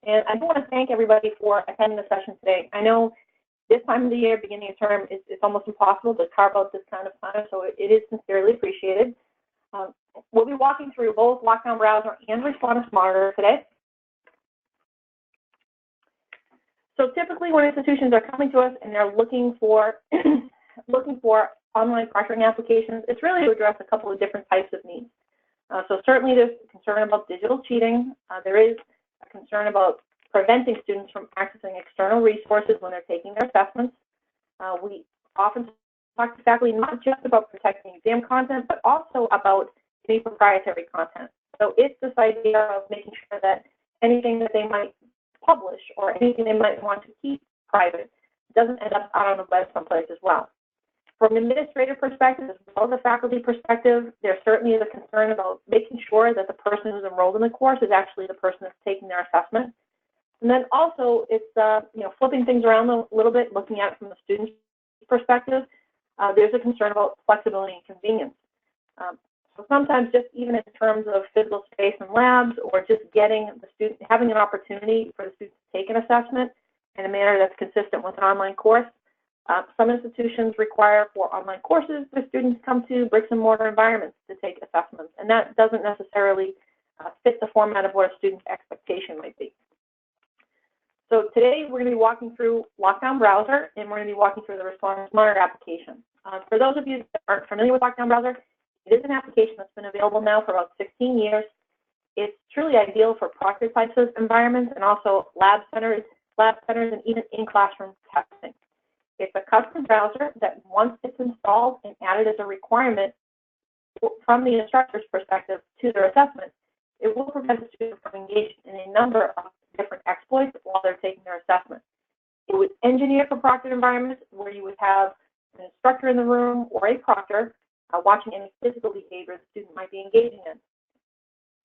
And I do want to thank everybody for attending the session today. I know this time of the year, beginning of term, it's almost impossible to carve out this kind of time, so it is sincerely appreciated. We'll be walking through both LockDown Browser and Respondus Monitor today. So typically when institutions are coming to us and they're looking for online proctoring applications, it's really to address a couple of different types of needs. So certainly there's concern about digital cheating. There is a concern about preventing students from accessing external resources when they're taking their assessments. We often talk to faculty not just about protecting exam content, but also about any proprietary content. So it's this idea of making sure that anything that they might publish or anything they might want to keep private doesn't end up out on the web someplace as well. From an administrative perspective, as well as a faculty perspective, there certainly is a concern about making sure that the person who's enrolled in the course is actually the person that's taking their assessment. And then also, it's flipping things around a little bit, looking at it from the student's perspective. There's a concern about flexibility and convenience. So sometimes just even in terms of physical space and labs, or just getting the student, having an opportunity for the student to take an assessment in a manner that's consistent with an online course. Some institutions require for online courses the students come to bricks and mortar environments to take assessments, and that doesn't necessarily fit the format of what a student's expectation might be. So today we're going to be walking through LockDown Browser, and we're going to be walking through the Respondus Monitor application. For those of you that aren't familiar with LockDown Browser, it is an application that's been available now for about 16 years. It's truly ideal for proctor types of environments and also lab centers, and even in-classroom testing. It's a custom browser that once it's installed and added as a requirement from the instructor's perspective to their assessment, it will prevent the student from engaging in a number of different exploits while they're taking their assessment. It was engineered for proctored environments where you would have an instructor in the room or a proctor watching any physical behavior the student might be engaging in.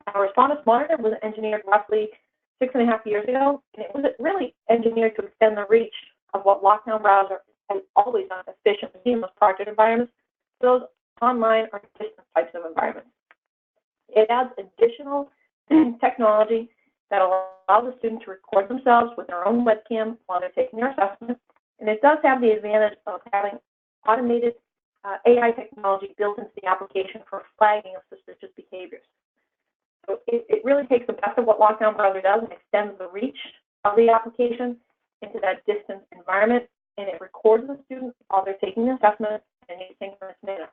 Our Respondus Monitor was engineered roughly 6.5 years ago, and it was really engineered to extend the reach of what LockDown Browser has always done efficiently in those proctored environments, those online or distant types of environments. It adds additional technology that allows the student to record themselves with their own webcam while they're taking their assessment, and it does have the advantage of having automated AI technology built into the application for flagging of suspicious behaviors. So it really takes the best of what LockDown Browser does and extends the reach of the application into that distance environment, and it records the student while they're taking the assessment in a synchronous manner.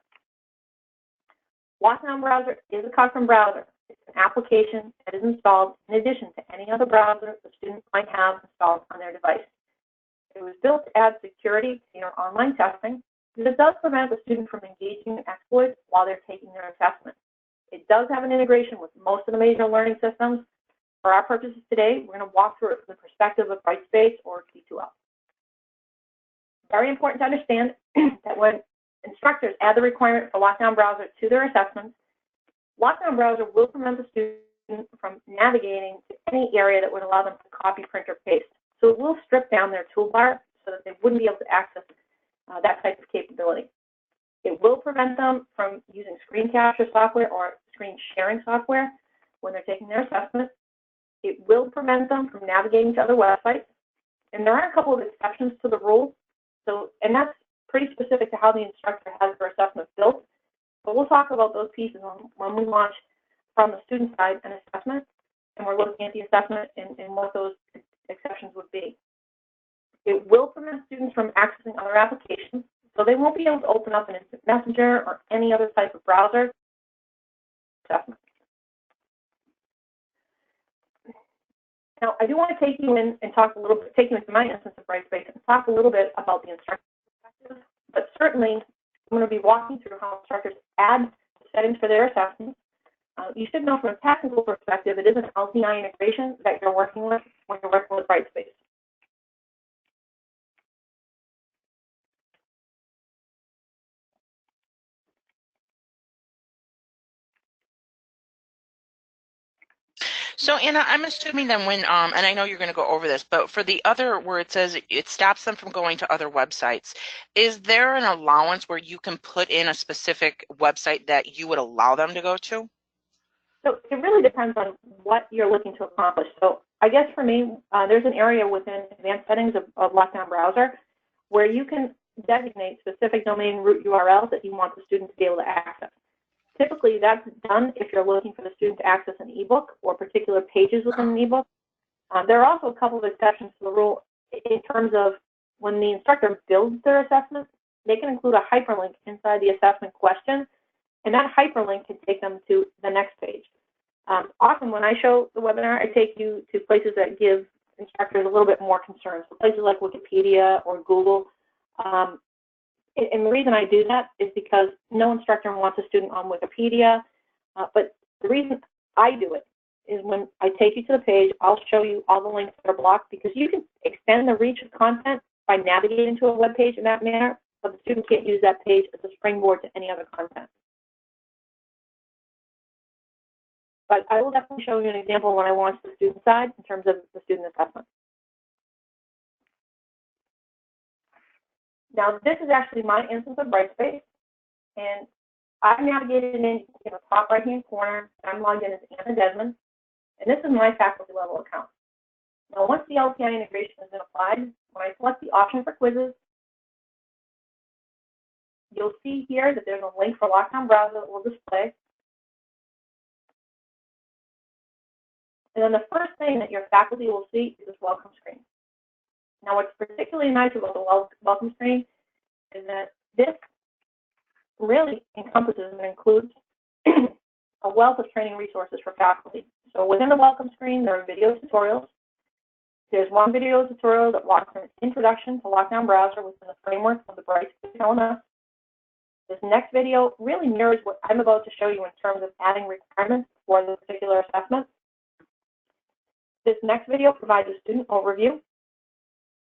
LockDown Browser is a custom browser. It's an application that is installed in addition to any other browser the student might have installed on their device. It was built to add security to your online testing, because it does prevent the student from engaging in exploits while they're taking their assessment. It does have an integration with most of the major learning systems. For our purposes today, we're going to walk through it from the perspective of Brightspace or T2L. Very important to understand that when instructors add the requirement for LockDown Browser to their assessments, LockDown Browser will prevent the student from navigating to any area that would allow them to copy, print, or paste. So it will strip down their toolbar so that they wouldn't be able to access that type of capability. It will prevent them from using screen capture software or screen sharing software when they're taking their assessment. It will prevent them from navigating to other websites. And there are a couple of exceptions to the rule. And that's pretty specific to how the instructor has their assessment built. But we'll talk about those pieces when we launch from the student side an assessment, and we're looking at the assessment and what those exceptions would be. It will prevent students from accessing other applications, so they won't be able to open up an instant messenger or any other type of browser assessment. Now, I do want to take you in and talk a little bit, take you into my instance of Brightspace and talk a little bit about the instructor perspective, but certainly I'm going to be walking through how instructors add settings for their assessments. You should know from a technical perspective, it is an LTI integration that you're working with when you're working with Brightspace. So Anna, I'm assuming then when, and I know you're going to go over this, but for the other where it says it stops them from going to other websites, is there an allowance where you can put in a specific website that you would allow them to go to? So it really depends on what you're looking to accomplish. So I guess for me, there's an area within advanced settings of LockDown Browser where you can designate specific domain root URLs that you want the student to be able to access. Typically, that's done if you're looking for the student to access an ebook or particular pages within an ebook. There are also a couple of exceptions to the rule in terms of when the instructor builds their assessment, they can include a hyperlink inside the assessment question, and that hyperlink can take them to the next page. Often when I show the webinar, I take you to places that give instructors a little bit more concern, so places like Wikipedia or Google. And the reason I do that is because no instructor wants a student on Wikipedia, but the reason I do it is when I take you to the page, I'll show you all the links that are blocked, because you can extend the reach of content by navigating to a web page in that manner, but the student can't use that page as a springboard to any other content. But I will definitely show you an example when I launch the student side in terms of the student assessment. Now, this is actually my instance of Brightspace, and I've navigated in the top right-hand corner. I'm logged in as Anna Desmond, and this is my faculty level account. Now, once the LPI integration has been applied, when I select the option for quizzes, you'll see here that there's a link for LockDown Browser that will display. And then the first thing that your faculty will see is this welcome screen. Now, what's particularly nice about the welcome screen is that this really encompasses and includes a wealth of training resources for faculty. So within the welcome screen, there are video tutorials. There's one video tutorial that walks through an introduction to LockDown Browser within the framework of the Brightspace LMS. This next video really mirrors what I'm about to show you in terms of adding requirements for the particular assessment. This next video provides a student overview.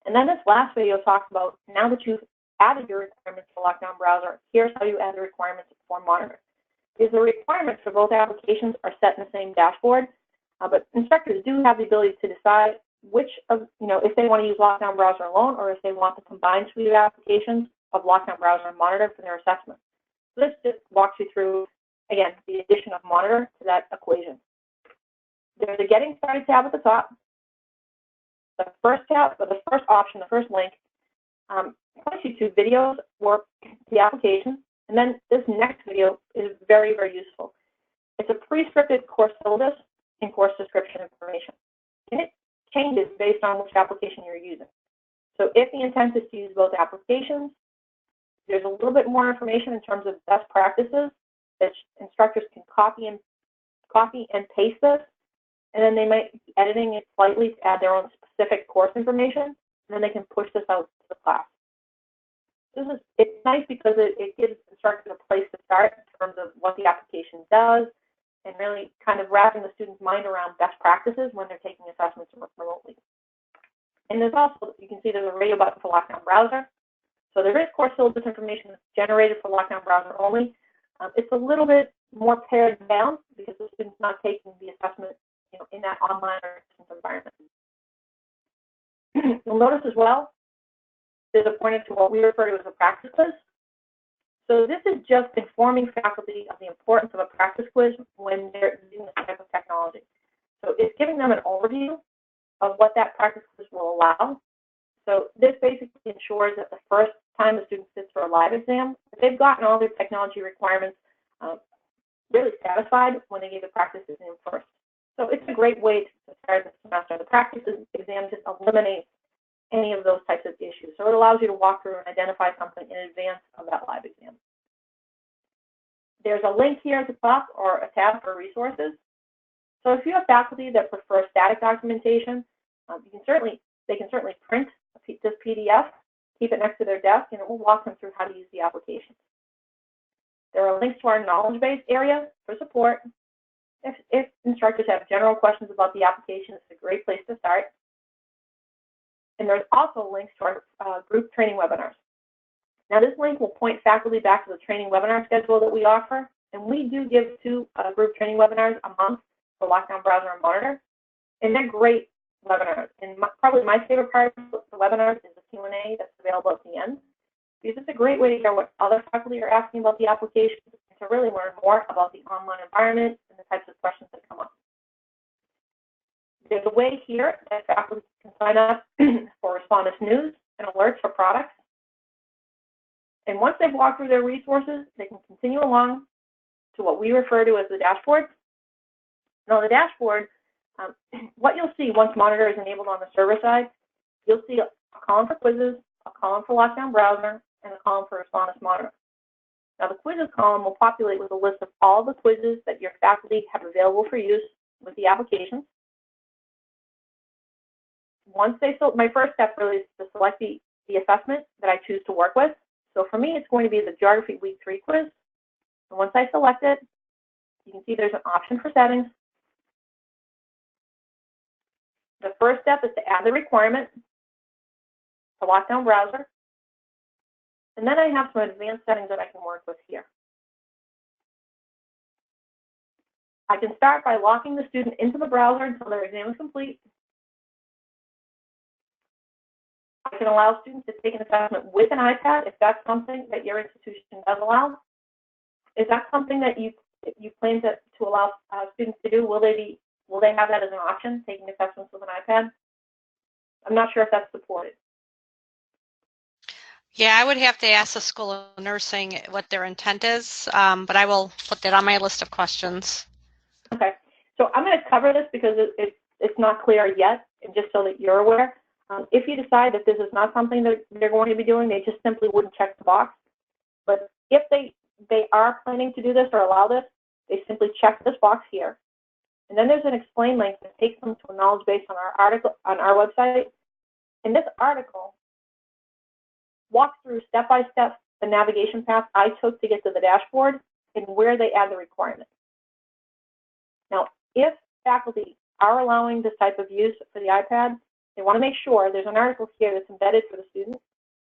And then this last video talks about, now that you've added your requirements for LockDown Browser, here's how you add the requirements for Monitor. Because the requirements for both applications are set in the same dashboard, but instructors do have the ability to decide which of, if they want to use LockDown Browser alone, or if they want the combined suite of applications of LockDown Browser and Monitor for their assessment. So this just walks you through, again, the addition of Monitor to that equation. There's a Getting Started tab at the top. The first tab, or the first option, the first link, points you to videos or the application. And then this next video is very, very useful. It's a pre-scripted course syllabus and course description information. And it changes based on which application you're using. So if the intent is to use both applications, there's a little bit more information in terms of best practices that instructors can copy and paste this. And then they might be editing it slightly to add their own specific course information, and then they can push this out to the class. It's nice because it gives instructors a place to start in terms of what the application does, and really kind of wrapping the student's mind around best practices when they're taking assessments remotely. And there's also, you can see there's a radio button for LockDown Browser. So there is course syllabus information that's generated for LockDown Browser only. It's a little bit more pared down because the student's not taking the assessment in that online or distance environment. You'll notice as well, there's a pointer to what we refer to as a practice quiz. So this is just informing faculty of the importance of a practice quiz when they're using this type of technology. So it's giving them an overview of what that practice quiz will allow. So this basically ensures that the first time the student sits for a live exam, that they've gotten all their technology requirements really satisfied when they gave the practice exam first. So it's a great way to start the semester. The practice exam just eliminates any of those types of issues. So it allows you to walk through and identify something in advance of that live exam. There's a link here at the top or a tab for resources. So if you have faculty that prefer static documentation, they can certainly print this PDF, keep it next to their desk, and it will walk them through how to use the application. There are links to our knowledge base area for support. If instructors have general questions about the application, it's a great place to start. And there's also links to our group training webinars. Now, this link will point faculty back to the training webinar schedule that we offer. And we do give 2 group training webinars a month for LockDown Browser and Monitor. And they're great webinars. And probably my favorite part of the webinars is the Q&A that's available at the end. Because it's a great way to hear what other faculty are asking about the application and to really learn more about the online environment and the types of questions that come up. There's a way here that faculty can sign up for Respondus news and alerts for products. And once they've walked through their resources, they can continue along to what we refer to as the dashboard. Now, the dashboard, what you'll see once Monitor is enabled on the server side, you'll see a column for quizzes, a column for LockDown browser, and a column for Respondus Monitor. Now, the quizzes column will populate with a list of all the quizzes that your faculty have available for use with the applications. Once they my first step really is to select the assessment that I choose to work with. So for me, it's going to be the Geography Week 3 quiz. And once I select it, you can see there's an option for settings. The first step is to add the requirement to LockDown browser. And then I have some advanced settings that I can work with here. I can start by locking the student into the browser until their exam is complete. I can allow students to take an assessment with an iPad if that's something that your institution does allow. Is that something that you plan to allow students to do? Will they have that as an option, taking assessments with an iPad? I'm not sure if that's supported. Yeah, I would have to ask the School of Nursing what their intent is, but I will put that on my list of questions. Okay, so I'm going to cover this because it's not clear yet, and just so that you're aware. If you decide that this is not something that they're going to be doing, they just simply wouldn't check the box. But if they are planning to do this or allow this, they simply check this box here. And then there's an explain link that takes them to a knowledge base on our article on our website. And this article walks through step by step the navigation path I took to get to the dashboard and where they add the requirement. Now, if faculty are allowing this type of use for the iPad, they want to make sure there's an article here that's embedded for the student.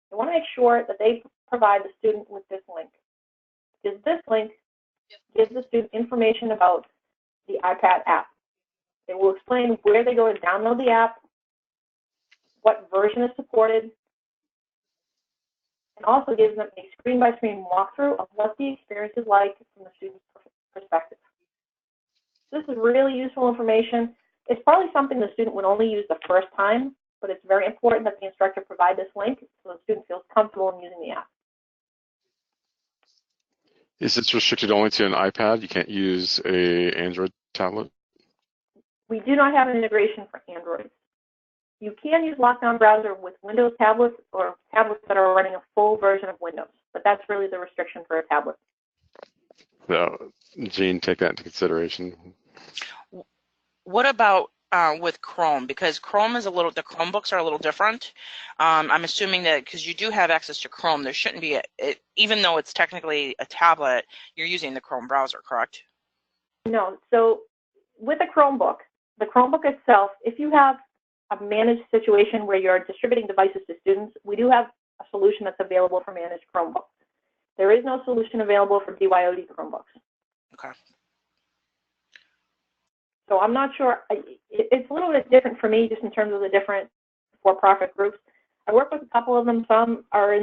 They want to make sure that they provide the student with this link, because this link gives the student information about the iPad app. It will explain where they go to download the app, what version is supported, and also gives them a screen-by-screen walkthrough of what the experience is like from the student's perspective. This is really useful information. It's probably something the student would only use the first time, but it's very important that the instructor provide this link so the student feels comfortable in using the app. Is this restricted only to an iPad? You can't use an Android tablet? We do not have an integration for Android. You can use LockDown browser with Windows tablets or tablets that are running a full version of Windows, but that's really the restriction for a tablet. So, Jean, take that into consideration. What about with Chrome? Because Chrome is the Chromebooks are a little different. I'm assuming that because you do have access to Chrome, there shouldn't be, even though it's technically a tablet, you're using the Chrome browser, correct? No, so with a Chromebook, the Chromebook itself, if you have a managed situation where you're distributing devices to students, we do have a solution that's available for managed Chromebooks. There is no solution available for BYOD Chromebooks. Okay. So I'm not sure, it's a little bit different for me just in terms of the different for-profit groups. I work with a couple of them. Some are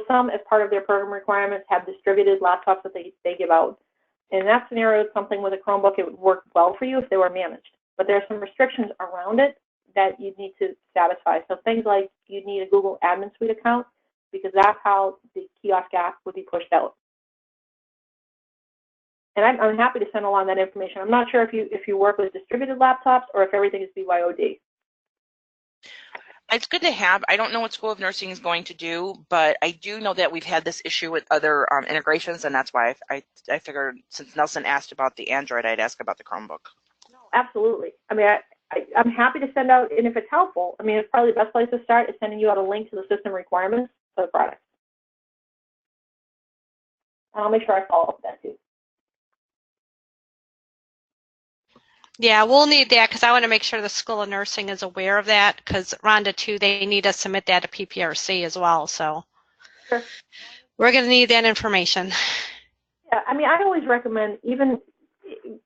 some as part of their program requirements have distributed laptops that they give out. In that scenario, something with a Chromebook, it would work well for you if they were managed. But there are some restrictions around it that you need to satisfy. So things like you'd need a Google Admin Suite account because that's how the kiosk app would be pushed out. And I'm happy to send along that information. I'm not sure if you work with distributed laptops or if everything is BYOD. It's good to have. I don't know what School of Nursing is going to do, but I do know that we've had this issue with other integrations, and that's why I figured since Nelson asked about the Android, I'd ask about the Chromebook. No, absolutely. I mean, I'm happy to send out, and if it's helpful, I mean, it's probably the best place to start is sending you out a link to the system requirements for the product. And I'll make sure I follow up with that too. Yeah, we'll need that because I want to make sure the School of Nursing is aware of that because Rhonda too, they need to submit that to PPRC as well. So sure. We're going to need that information. Yeah, I mean, I always recommend, even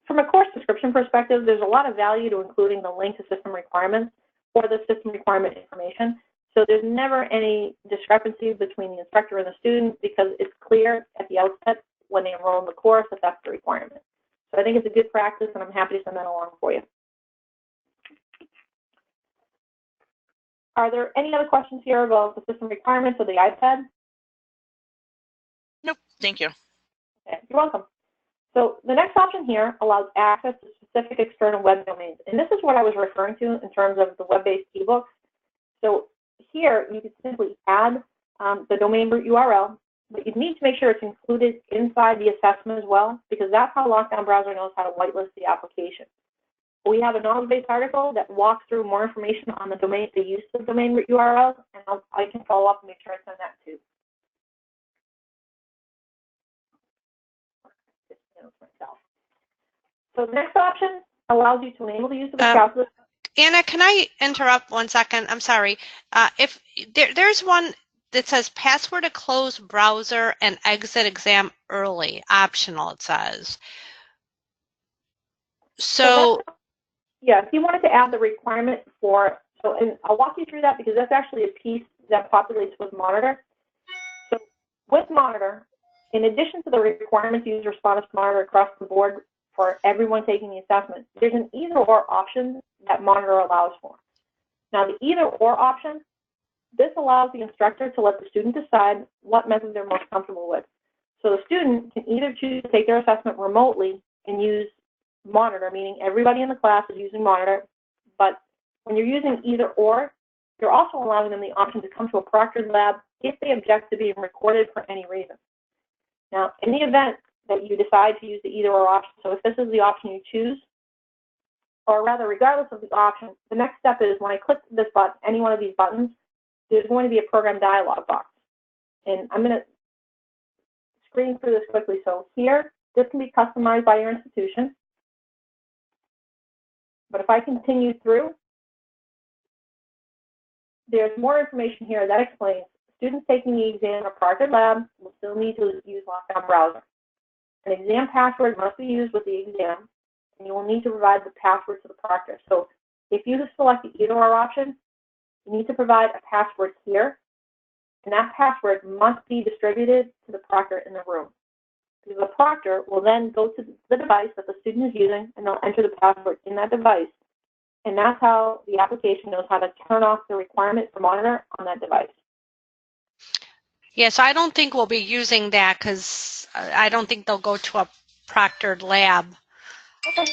from a course description perspective, there's a lot of value to including the link to system requirements or the system requirement information. So there's never any discrepancy between the instructor and the student because it's clear at the outset when they enroll in the course if that's the requirement. So I think it's a good practice, and I'm happy to send that along for you. Are there any other questions here about the system requirements of the iPad? Nope, thank you. Okay, you're welcome. So the next option here allows access to specific external web domains. And this is what I was referring to in terms of the web-based ebooks. So here you can simply add the domain root URL, but you need to make sure it's included inside the assessment as well, because that's how LockDown Browser knows how to whitelist the application. We have a knowledge-based article that walks through more information on the domain, the use of domain root URLs, and I can follow up and make sure I send that too. So the next option allows you to enable the use of a calculus. Anna, can I interrupt 1 second? I'm sorry. If there's one that says password to close browser and exit exam early, optional, it says. So yeah, if you wanted to add the requirement for, and I'll walk you through that because that's actually a piece that populates with Monitor. So with Monitor, in addition to the requirement to use Respondus Monitor across the board for everyone taking the assessment, there's an either-or option that Monitor allows for. Now, the either-or option, this allows the instructor to let the student decide what method they're most comfortable with. So the student can either choose to take their assessment remotely and use Monitor, meaning everybody in the class is using Monitor, but when you're using either-or, you're also allowing them the option to come to a proctored lab if they object to being recorded for any reason. Now, in the event that you decide to use the either-or option, so if this is the option you choose, or rather, regardless of the option, the next step is when I click this button, any one of these buttons, there's going to be a program dialog box. And I'm going to screen through this quickly. So here, this can be customized by your institution. But if I continue through, there's more information here that explains students taking the exam in a proctored lab will still need to use LockDown Browser. An exam password must be used with the exam, and you will need to provide the password to the proctor. So if you select the either-or option, you need to provide a password here, and that password must be distributed to the proctor in the room. Because the proctor will then go to the device that the student is using, and they'll enter the password in that device. And that's how the application knows how to turn off the requirement for Monitor on that device. yeah, so I don't think we'll be using that because I don't think they'll go to a proctored lab. Okay.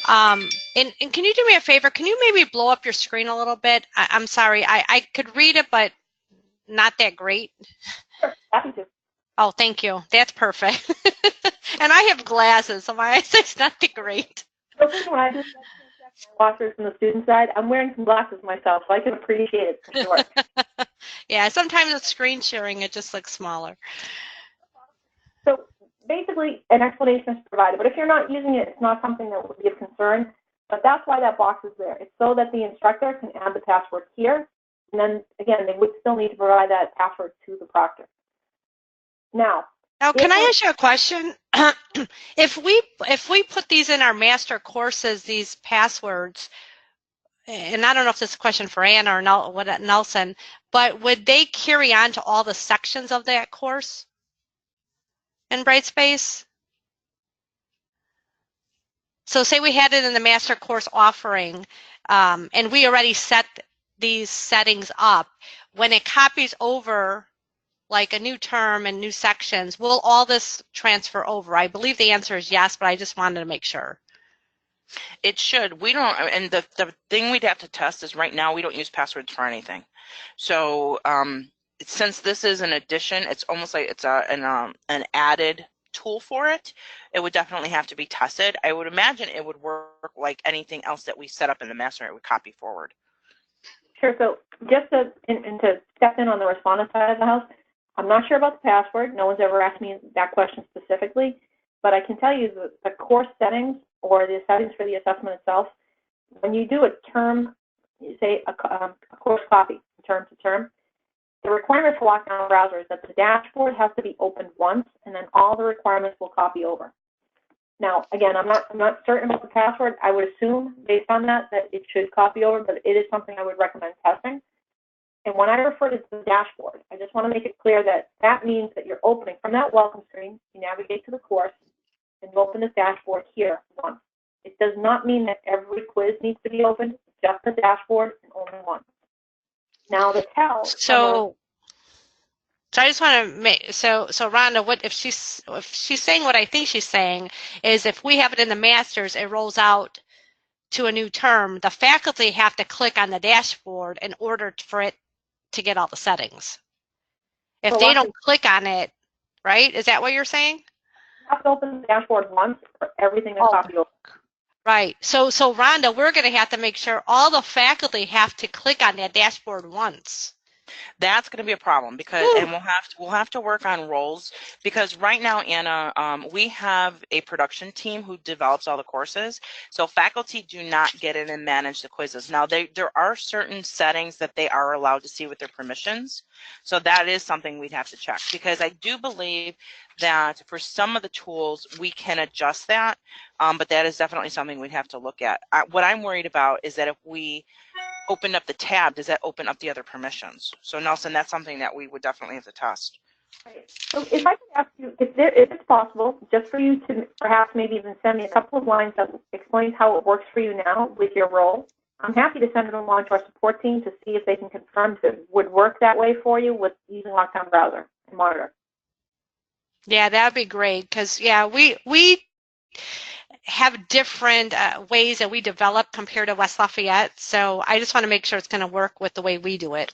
And can you do me a favor? Can you maybe blow up your screen a little bit? I'm sorry. I could read it, but not that great. Sure, happy to. Oh, thank you. That's perfect. And I have glasses, so my eyesight's not that great. So when I do my watchers from the student side, I'm wearing some glasses myself, so I can appreciate it for sure. Yeah, sometimes with screen sharing, it just looks smaller. So basically, an explanation is provided, but if you're not using it, it's not something that would be of concern. But that's why that box is there. It's so that the instructor can add the password here, and then again, they would still need to provide that password to the proctor. Now, can I ask you a question? If we put these in our master courses, these passwords, and I don't know if this is a question for Anna or Nelson, but would they carry on to all the sections of that course in Brightspace? So say we had it in the master course offering, and we already set these settings up. When it copies over like a new term and new sections, will all this transfer over? I believe the answer is yes, but I just wanted to make sure. It should. We don't, and the thing we'd have to test is right now we don't use passwords for anything. So since this is an addition, it's almost like it's an added tool for it. It would definitely have to be tested. I would imagine it would work like anything else that we set up in the master. It would copy forward. Sure. So just to step in on the Respondus side of the house, I'm not sure about the password. No one's ever asked me that question specifically, but I can tell you that the course settings or the settings for the assessment itself, when you do a term, say a course copy, term to term, the requirement for LockDown Browser is that the dashboard has to be opened once, and then all the requirements will copy over. Now, again, I'm not certain about the password. I would assume, based on that it should copy over, but it is something I would recommend testing. And when I refer to the dashboard, I just want to make it clear that that means that you're opening from that welcome screen, you navigate to the course, and you open this dashboard here once. It does not mean that every quiz needs to be opened, just the dashboard and only once. Now the tell. So I just want to make so Rhonda, what if she's saying what I think she's saying is if we have it in the masters, it rolls out to a new term. The faculty have to click on the dashboard in order for it to get all the settings. If they don't click on it, right? Is that what you're saying? You have to open the dashboard once for everything to copy over. Right. So Rhonda, we're going to have to make sure all the faculty have to click on that dashboard once. That's going to be a problem because, and we'll have to work on roles because right now, Anna, we have a production team who develops all the courses. So faculty do not get in and manage the quizzes. Now, there are certain settings that they are allowed to see with their permissions. So that is something we'd have to check because I do believe that for some of the tools we can adjust that, but that is definitely something we'd have to look at. What I'm worried about is that if we open up the tab, does that open up the other permissions? So Nelson, that's something that we would definitely have to test. Right. So if I could ask you, if it's possible, just for you to perhaps maybe even send me a couple of lines that explains how it works for you now with your role, I'm happy to send it along to our support team to see if they can confirm if it would work that way for you with using LockDown Browser and Monitor. Yeah, that would be great because, yeah, we have different ways that we develop compared to West Lafayette. So I just want to make sure it's going to work with the way we do it.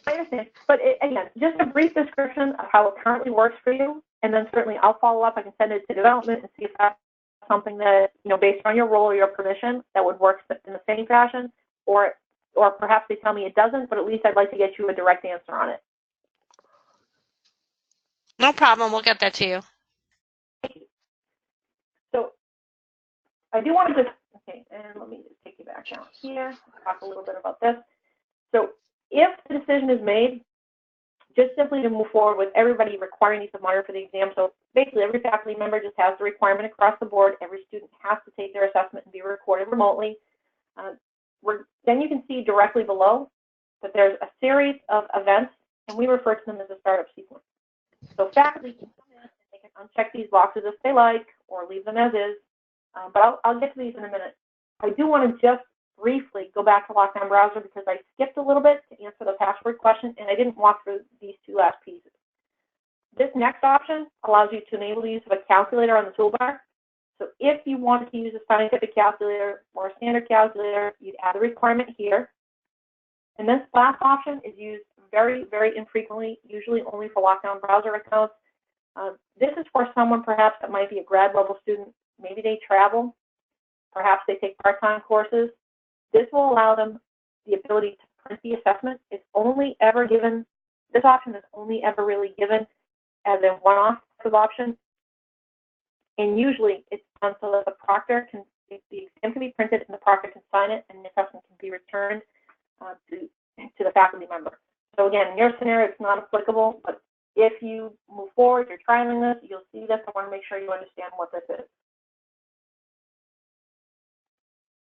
I understand. But again, just a brief description of how it currently works for you, and then certainly I'll follow up. I can send it to development and see if that's something that, based on your role or your permission, that would work in the same fashion, or perhaps they tell me it doesn't, but at least I'd like to get you a direct answer on it. No problem. We'll get that to you. So I do want to just, okay, and let me just take you back down here, talk a little bit about this. So if the decision is made, just simply to move forward with everybody requiring use of Monitor for the exam. So basically every faculty member just has the requirement across the board. Every student has to take their assessment and be recorded remotely. Then you can see directly below that there's a series of events, and we refer to them as a startup sequence. So faculty can come in and they can uncheck these boxes if they like, or leave them as is. But I'll get to these in a minute. I do want to just briefly go back to LockDown Browser because I skipped a little bit to answer the password question, and I didn't walk through these two last pieces. This next option allows you to enable the use of a calculator on the toolbar. So if you wanted to use a scientific calculator or a standard calculator, you'd add the requirement here. And this last option is used very, very infrequently, usually only for LockDown Browser accounts. This is for someone perhaps that might be a grad level student. Maybe they travel. Perhaps they take part-time courses. This will allow them the ability to print the assessment. It's only ever given, this option is only ever really given as a one-off type of option. And usually it's done so that the proctor can, the exam can be printed and the proctor can sign it and the assessment can be returned to the faculty member. So again, in your scenario, it's not applicable, but if you move forward, you're trialing this, you'll see this. I want to make sure you understand what this is.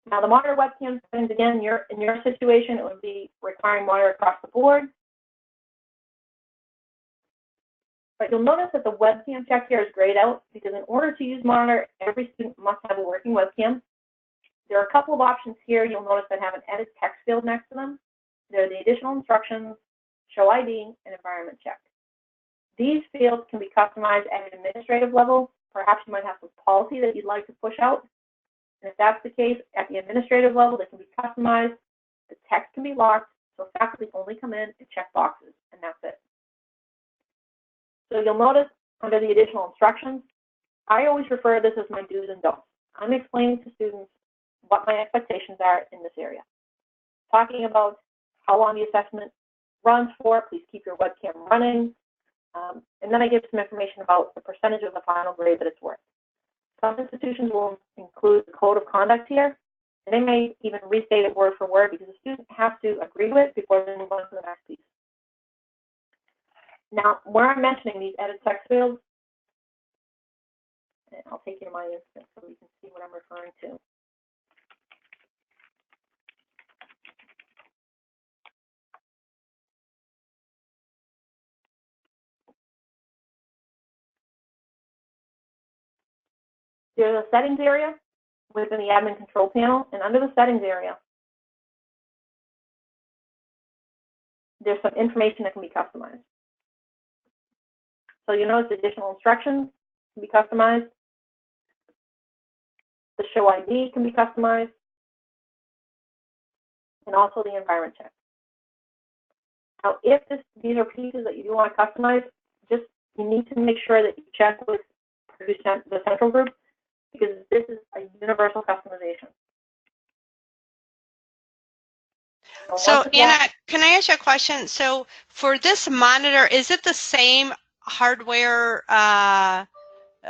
Now, the monitor webcam settings, again, in your situation, it would be requiring monitor across the board. But you'll notice that the webcam check here is grayed out because in order to use monitor, every student must have a working webcam. There are a couple of options here you'll notice that have an edit text field next to them. There are the additional instructions, show ID, and environment check. These fields can be customized at an administrative level. Perhaps you might have some policy that you'd like to push out. And if that's the case, at the administrative level, they can be customized. The text can be locked, so faculty only come in and check boxes, and that's it. So you'll notice under the additional instructions, I always refer to this as my do's and don'ts. I'm explaining to students what my expectations are in this area. Talking about how long the assessment runs for, please keep your webcam running. And then I give some information about the percentage of the final grade that it's worth. Some institutions will include the code of conduct here, and they may even restate it word for word because the student has to agree with it before they move on to the next piece. Now, where I'm mentioning these edit text fields, and I'll take you to my instance so you can see what I'm referring to. There's a settings area within the admin control panel, and under the settings area, there's some information that can be customized. So you notice additional instructions can be customized. The show ID can be customized, and also the environment check. Now, if these are pieces that you do want to customize, you need to make sure that you check with Purdue the central group, because this is a universal customization. So Anna, can I ask you a question? So for this monitor, is it the same hardware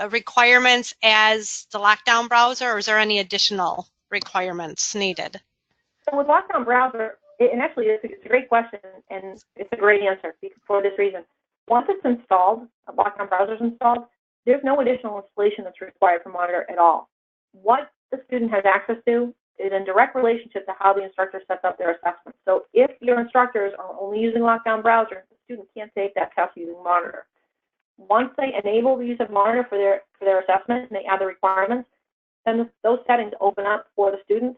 requirements as the LockDown browser, or is there any additional requirements needed? So with LockDown browser, and actually it's a great question, and it's a great answer for this reason. Once it's installed, a LockDown browser is installed, there's no additional installation that's required for Monitor at all. What the student has access to is in direct relationship to how the instructor sets up their assessment. So if your instructors are only using LockDown browser, the student can't take that test using Monitor. Once they enable the use of Monitor for their assessment and they add the requirements, then those settings open up for the student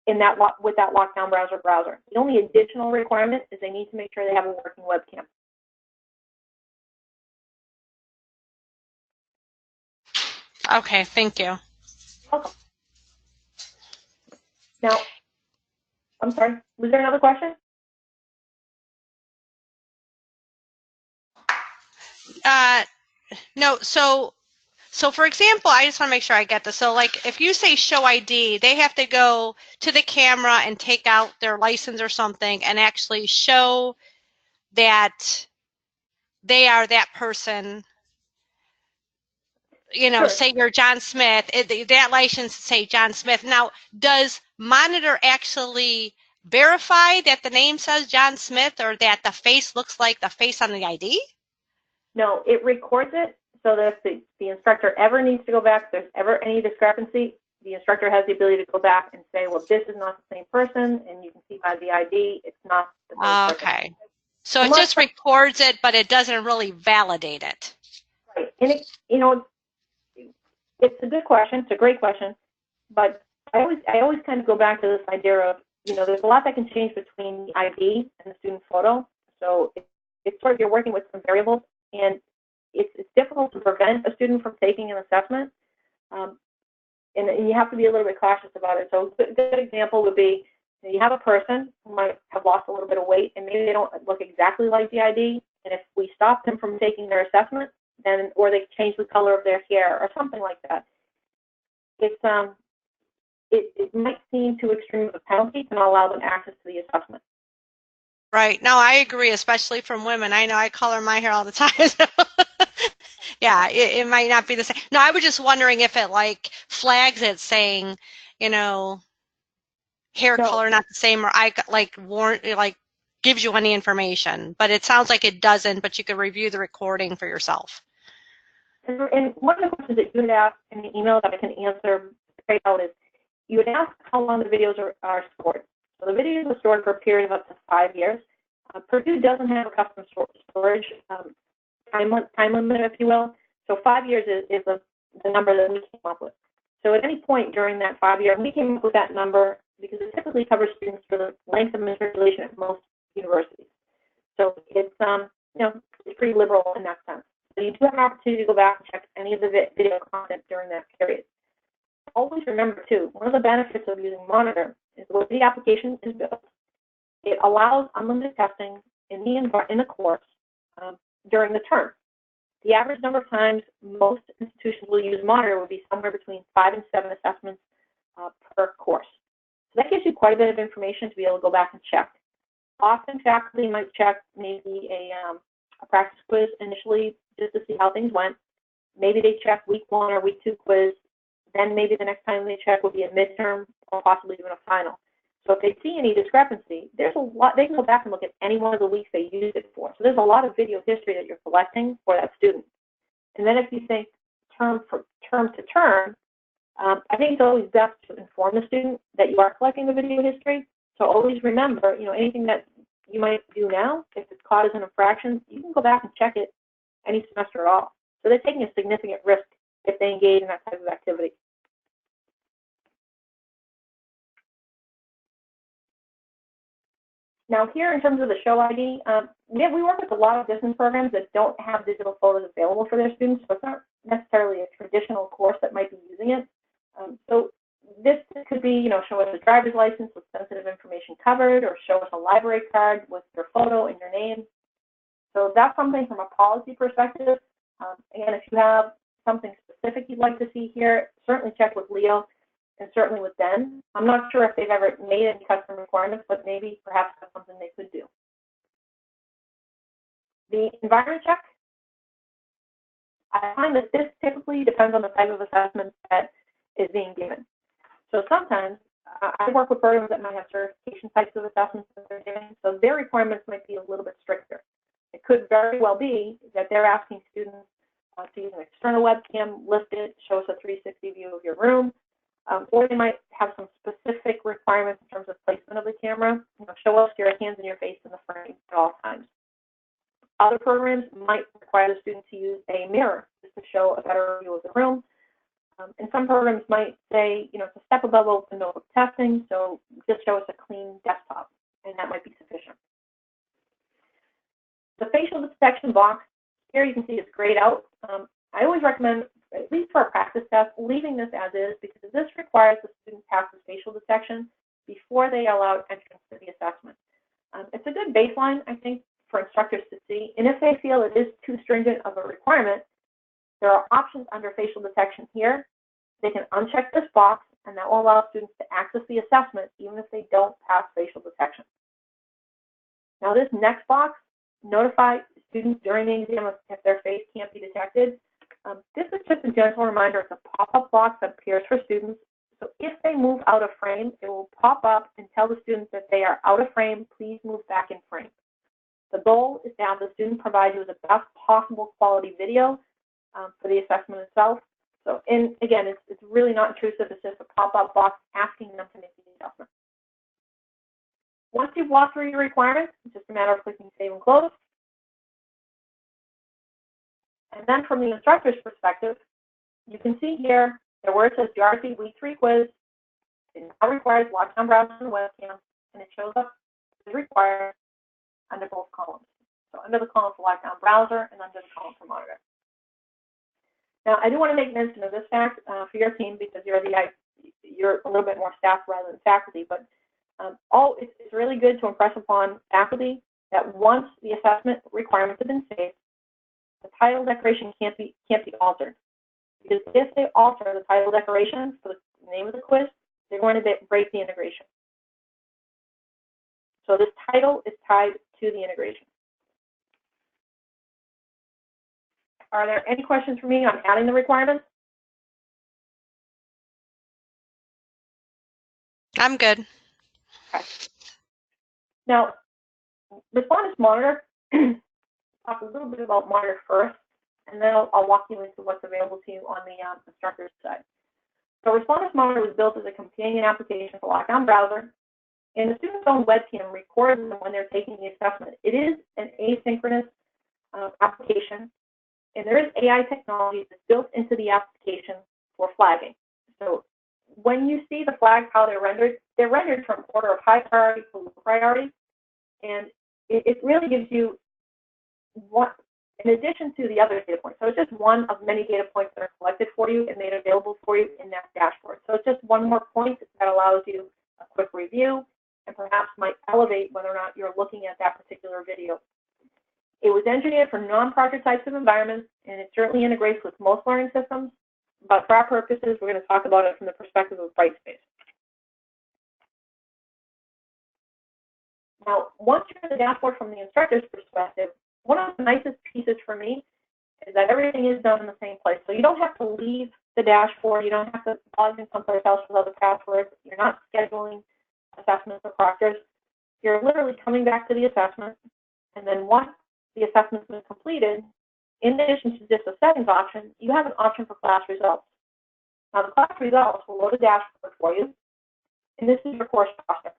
with that LockDown browser. The only additional requirement is they need to make sure they have a working webcam. Okay, thank you. Welcome. Now, I'm sorry, was there another question? No, so for example, I just want to make sure I get this. So like if you say show ID, they have to go to the camera and take out their license or something and actually show that they are that person. You know, Sure. say you're John Smith, that license say John Smith. Now, does Monitor actually verify that the name says John Smith or that the face looks like the face on the ID? No, it records it so that if the instructor ever needs to go back, if there's ever any discrepancy, the instructor has the ability to go back and say, well, this is not the same person, and you can see by the ID, it's not the same person. Okay. So it just records it, but it doesn't really validate it. Right. And it, you know, it's a good question. It's a great question. But I always kind of go back to this idea of, you know, there's a lot that can change between the ID and the student photo. So it's sort of, you're working with some variables, and it's difficult to prevent a student from taking an assessment. And you have to be a little bit cautious about it. So a good example would be, you have a person who might have lost a little bit of weight, and maybe they don't look exactly like the ID. And if we stop them from taking their assessment, then, or they change the color of their hair or something like that, it might seem too extreme of a penalty to not allow them access to the assessment. Right. No, I agree, especially from women. I know I color my hair all the time. Yeah, it might not be the same. No, I was just wondering if it like flags it saying, you know, hair color not the same, or I like gives you any information. But it sounds like it doesn't, but you could review the recording for yourself. And one of the questions that you had asked in the email that I can answer straight out is, you would ask how long the videos are stored. So the videos are stored for a period of up to 5 years. Purdue doesn't have a custom storage time limit, if you will. So 5 years is the number that we came up with. So at any point during that 5 year, we came up with that number because it typically covers students for the length of matriculation at most universities. So it's you know, it's pretty liberal in that sense. So you do have an opportunity to go back and check any of the video content during that period. Always remember too, one of the benefits of using Monitor is the way the application is built. It allows unlimited testing in the course during the term. The average number of times most institutions will use Monitor would be somewhere between 5 and 7 assessments per course. So that gives you quite a bit of information to be able to go back and check. Often faculty might check maybe a practice quiz initially just to see how things went. Maybe they check week 1 or week 2 quiz. Then maybe the next time they check would be a midterm or possibly even a final. So if they see any discrepancy, there's a lot, they can go back and look at any one of the weeks they used it for. So there's a lot of video history that you're collecting for that student. And then if you think term to term, I think it's always best to inform the student that you are collecting the video history. So always remember, you know, anything that you might do now, if it's caught as an infraction, you can go back and check it any semester at all. So they're taking a significant risk if they engage in that type of activity. Now here, in terms of the show ID, we work with a lot of distance programs that don't have digital photos available for their students, so it's not necessarily a traditional course that might be using it. So this could be, show us a driver's license with sensitive information covered, or show us a library card with your photo and your name. So that's something from a policy perspective. Again, if you have something specific you'd like to see here, certainly check with Leo and certainly with Den. I'm not sure if they've ever made any custom requirements, but maybe perhaps that's something they could do. The environment check, I find that this typically depends on the type of assessment that is being given. So sometimes I work with programs that might have certification types of assessments that they're giving, so their requirements might be a little bit stricter. It could very well be that they're asking students to use an external webcam, lift it, show us a 360 view of your room, or they might have some specific requirements in terms of placement of the camera. Show us your hands and your face in the frame at all times. Other programs might require the student to use a mirror just to show a better view of the room. And some programs might say, it's a step above open notebook testing, so just show us a clean desktop, and that might be sufficient. The facial detection box, here you can see it's grayed out. I always recommend, at least for a practice test, leaving this as is, because this requires the student pass the facial detection before they are allowed entrance to the assessment. It's a good baseline, I think, for instructors to see, and if they feel it is too stringent of a requirement, there are options under facial detection here. They can uncheck this box, and that will allow students to access the assessment even if they don't pass facial detection. Now this next box, notify students during the exam if their face can't be detected. This is just a gentle reminder. It's a pop-up box that appears for students. So if they move out of frame, it will pop up and tell the students that they are out of frame, please move back in frame. The goal is to have the student provide you with the best possible quality video for the assessment itself. So, and again, it's really not intrusive. It's just a pop-up box asking them to make the adjustment. Once you've walked through your requirements, it's just a matter of clicking Save and Close. And then from the instructor's perspective, you can see here that where it says Geography Week 3 quiz, it now requires LockDown browser and webcam, and it shows up as required under both columns. So under the column for LockDown browser and under the column for monitor. Now, I do want to make mention of this fact for your team because you're a little bit more staff rather than faculty, but it's really good to impress upon faculty that once the assessment requirements have been saved, the title decoration can't be altered. Because if they alter the title decoration for the name of the quiz, they're going to break the integration. So this title is tied to the integration. Are there any questions for me on adding the requirements? I'm good. Okay. Now, Respondus Monitor, talk a little bit about Monitor first, and then I'll walk you into what's available to you on the instructor's side. So Respondus Monitor was built as a companion application for LockDown browser, and the student's own webcam records them when they're taking the assessment. It is an asynchronous application, and there is AI technology that's built into the application for flagging. So when you see the flags, how they're rendered from order of high priority to low priority, and it really gives you one, in addition to the other data points. So it's just one of many data points that are collected for you and made available for you in that dashboard. So it's just one more point that allows you a quick review and perhaps might elevate whether or not you're looking at that particular video. It was engineered for non-project types of environments, and it certainly integrates with most learning systems, but for our purposes, we're going to talk about it from the perspective of Brightspace. Now, once you're in the dashboard from the instructor's perspective, one of the nicest pieces for me is that everything is done in the same place. So you don't have to leave the dashboard. You don't have to log in someplace else with other passwords. You're not scheduling assessments or proctors. You're literally coming back to the assessment, and then once the assessment's been completed, in addition to just a settings option, you have an option for class results. Now, the class results will load a dashboard for you, and this is your course roster.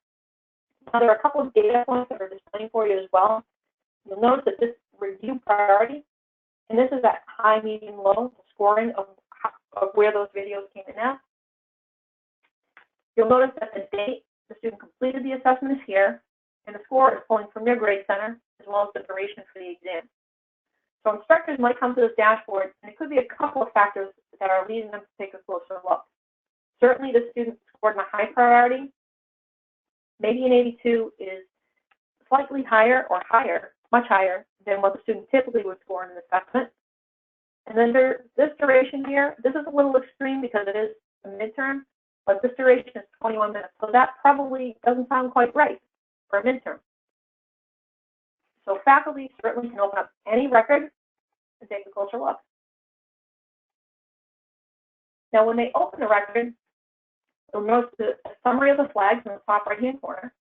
Now, there are a couple of data points that are displaying for you as well. You'll notice that this review priority, and this is at high, medium, low, the scoring of of where those videos came in at. You'll notice that the date the student completed the assessment is here, and the score is pulling from your grade center, as well as the duration for the exam. So instructors might come to this dashboard, and it could be a couple of factors that are leading them to take a closer look. Certainly, the student scored in a high priority. Maybe an 82 is slightly higher or higher, much higher than what the student typically would score in an assessment. And then this duration here, this is a little extreme because it is a midterm, but this duration is 21 minutes. So that probably doesn't sound quite right for a midterm. So faculty certainly can open up any record and take a closer look. Now, when they open the record, you'll notice a summary of the flags in the top right-hand corner.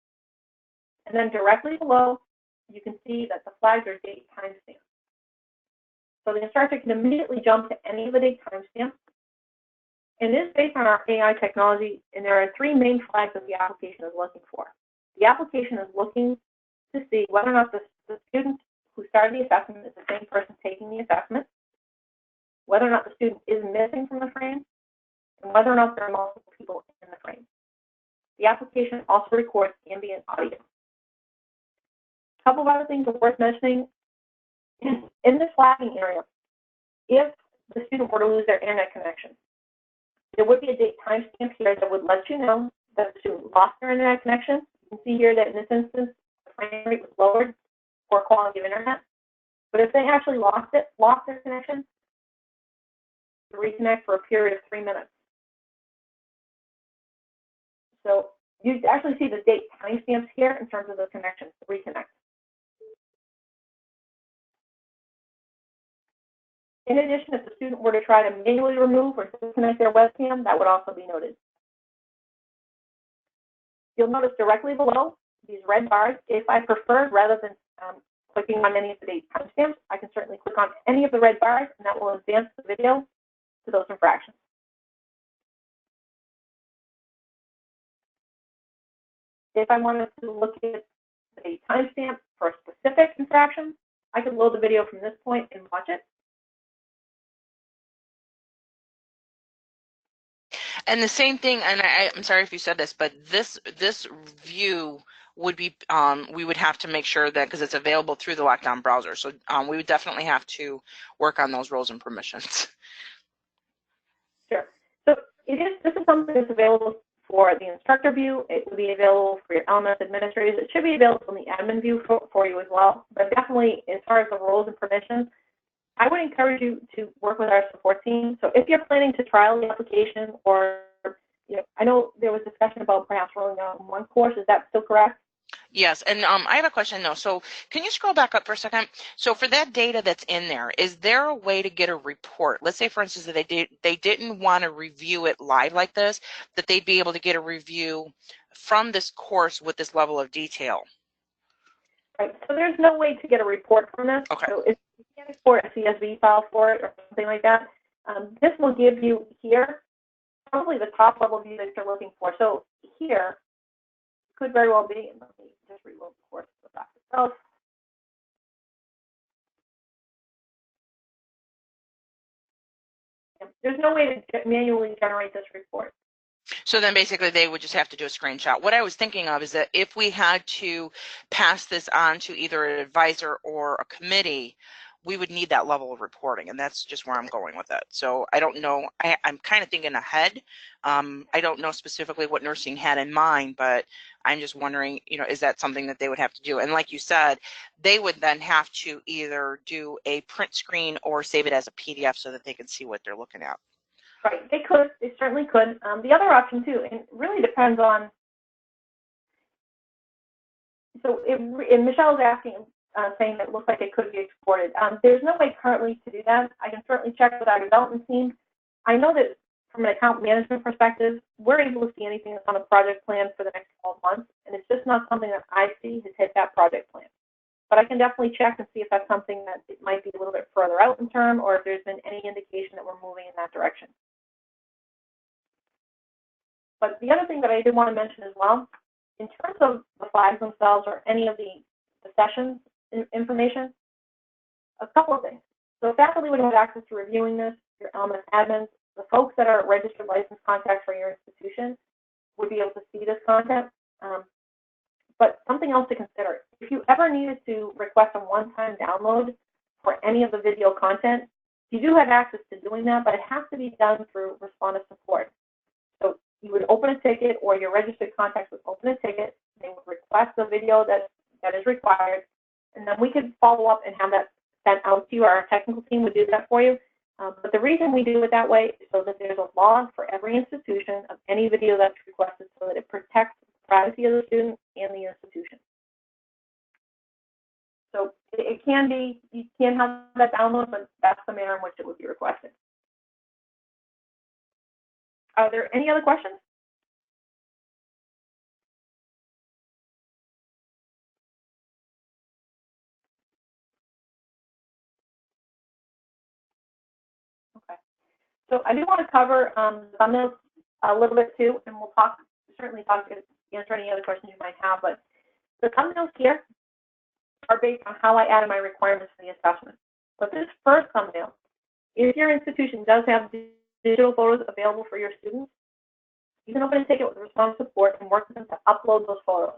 And then directly below, you can see that the flags are date timestamps. So the instructor can immediately jump to any of the date timestamps. And this is based on our AI technology, and there are 3 main flags that the application is looking for. The application is looking to see whether or not the student who started the assessment is the same person taking the assessment, whether or not the student is missing from the frame, and whether or not there are multiple people in the frame. The application also records ambient audio. A couple of other things are worth mentioning. In this flagging area, if the student were to lose their internet connection, there would be a date timestamp here that would let you know that the student lost their internet connection. You can see here that in this instance, the frame rate was lowered for quality of internet. But if they actually lost their connection, to reconnect for a period of 3 minutes. So you actually see the date timestamps here in terms of the connections, the reconnect. In addition, if the student were to try to manually remove or disconnect their webcam, that would also be noted. You'll notice directly below these red bars, if I prefer, rather than clicking on any of the date timestamps, I can certainly click on any of the red bars, and that will advance the video to those infractions. If I wanted to look at the date timestamp for a specific infraction, I could load the video from this point and watch it. And the same thing, and I'm sorry if you said this, but this view would be, we would have to make sure that, because it's available through the LockDown browser, so we would definitely have to work on those roles and permissions. Sure. So this is something that's available for the instructor view. It will be available for your LMS administrators. It should be available in the admin view for you as well. But definitely, as far as the roles and permissions, I would encourage you to work with our support team. So if you're planning to trial the application, or I know there was discussion about perhaps rolling out one course. Is that still correct? Yes, and I have a question though. So can you scroll back up for a second? So for that data that's in there, is there a way to get a report? Let's say, for instance, that they didn't want to review it live like this, that they'd be able to get a review from this course with this level of detail. Right. So there's no way to get a report from this. Okay. So if you can't export a CSV file for it or something like that, this will give you here probably the top level view that you're looking for. So here could very well be, and let me just reload the course to the doc itself. There's no way to manually generate this report. So then basically they would just have to do a screenshot. What I was thinking of is that if we had to pass this on to either an advisor or a committee, we would need that level of reporting, and that's just where I'm going with it. So I don't know, I'm kind of thinking ahead. I don't know specifically what nursing had in mind, but I'm just wondering, is that something that they would have to do? And like you said, they would then have to either do a print screen or save it as a PDF so that they can see what they're looking at. Right, they could, they certainly could. The other option too, and it really depends on, so and Michelle's asking, saying that it looks like it could be exported. There's no way currently to do that. I can certainly check with our development team. I know that from an account management perspective, we're able to see anything that's on the project plan for the next 12 months, and it's just not something that I see has hit that project plan. But I can definitely check and see if that's something that it might be a little bit further out in term, or if there's been any indication that we're moving in that direction. But the other thing that I did want to mention as well, in terms of the flags themselves or any of the sessions information, a couple of things. So faculty would have access to reviewing this, your LMS admins the folks that are registered licensed contacts for your institution would be able to see this content. But something else to consider, if you ever needed to request a one-time download for any of the video content, you do have access to doing that, but it has to be done through Respondus support. So you would open a ticket, or your registered contacts would open a ticket. They would request the video that is required, and then we could follow up and have that sent out to you. Our technical team would do that for you. But the reason we do it that way is so that there's a log for every institution of any video that's requested, so that it protects the privacy of the student and the institution. So it can be, you can have that download, but that's the manner in which it would be requested. Are there any other questions? Okay. So I do want to cover thumbnails a little bit too, and we'll certainly answer any other questions you might have. But the thumbnails here are based on how I added my requirements for the assessment. But this first thumbnail, if your institution does have digital photos available for your students, you can open a ticket with Respondus support and work with them to upload those photos.